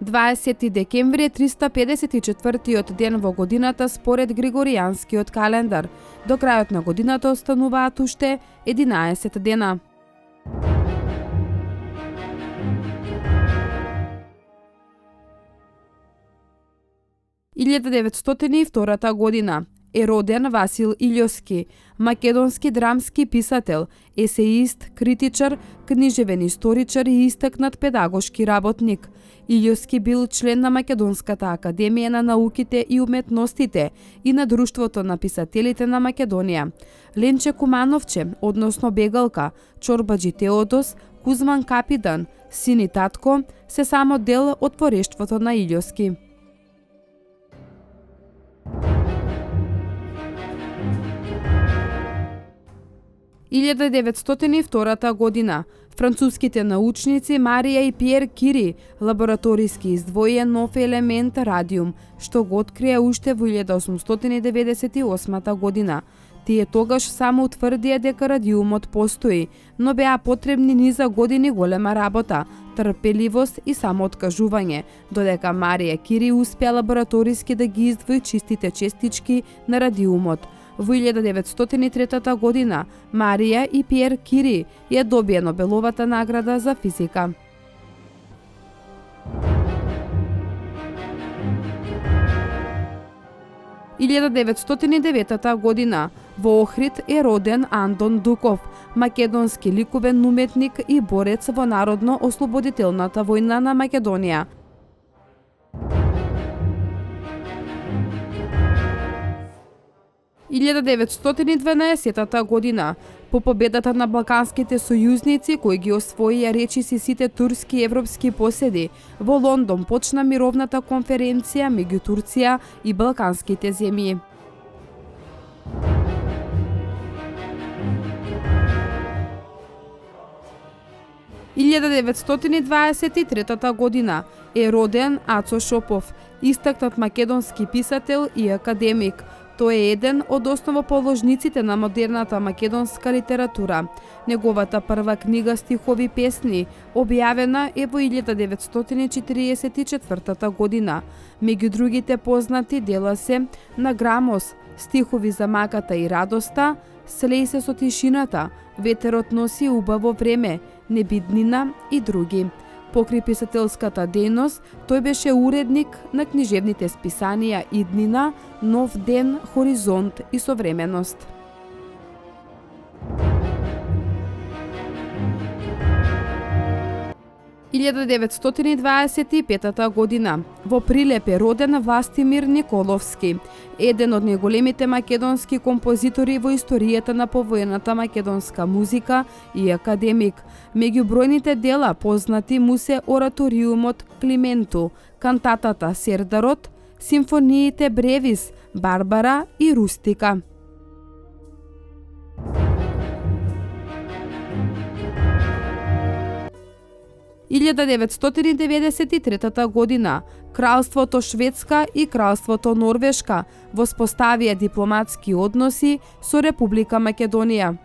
Дваесети декември е 354-тиот ден во годината според Григоријанскиот календар. До крајот на годината остануваат уште 11 дена. – 1902 година е роден Васил Илјовски, македонски драмски писател, есеист, критичар, книжевен историчар и истакнат педагошки работник. Илјовски бил член на Македонската академија на науките и уметностите и на Друштвото на писателите на Македонија. Ленче Кумановче, односно Бегалка, Чорбаджи Теодос, Кузман Капидан, Сини Татко, се само дел од порештвото на Илјовски. 1902 година француските научници Марија и Пиер Кири лабораториски издвоија нов елемент радиум, што го открија уште во 1898 година. Тие тогаш само утврдија дека радиумот постои, но беа потребни низа години голема работа, трпеливост и самооткажување, додека Марија Кири успеа лабораториски да ги издвои чистите честички на радиумот. Во 1903 година Марија и Пиер Кири ја добија Нобеловата награда за физика. – 1909 година во Охрид е роден Андон Дуков, македонски ликовен уметник и борец во Народно-ослободителната војна на Македонија. – 1912 година, по победата на балканските сојузници кои ги освоија речиси сите турски и европски поседи, во Лондон почна мировната конференција меѓу Турција и балканските земји. – 1923 година е роден Ацо Шопов, истакнат македонски писател и академик. Тој е еден од основоположниците на модерната македонска литература. Неговата прва книга стихови песни, објавена е во 1944 година. Меѓу другите познати дела се На грамос, Стихови за маката и радоста, Слеј се со тишината, Ветерот носи убаво време, Небиднина и други. Покри писателската дејност, тој беше уредник на книжевните списанија Иднина, Нов ден, Хоризонт и Современост. – 1925 година во Прилеп е роден Властимир Николовски, еден од најголемите македонски композитори во историјата на повојната македонска музика и академик. Меѓу бројните дела познати му се ораториумот Клименту, кантатата Сердарот, симфониите Бревис, Барбара и Рустика. – 1993 година Кралството Шведска и Кралството Норвешка воспоставија дипломатски односи со Република Македонија.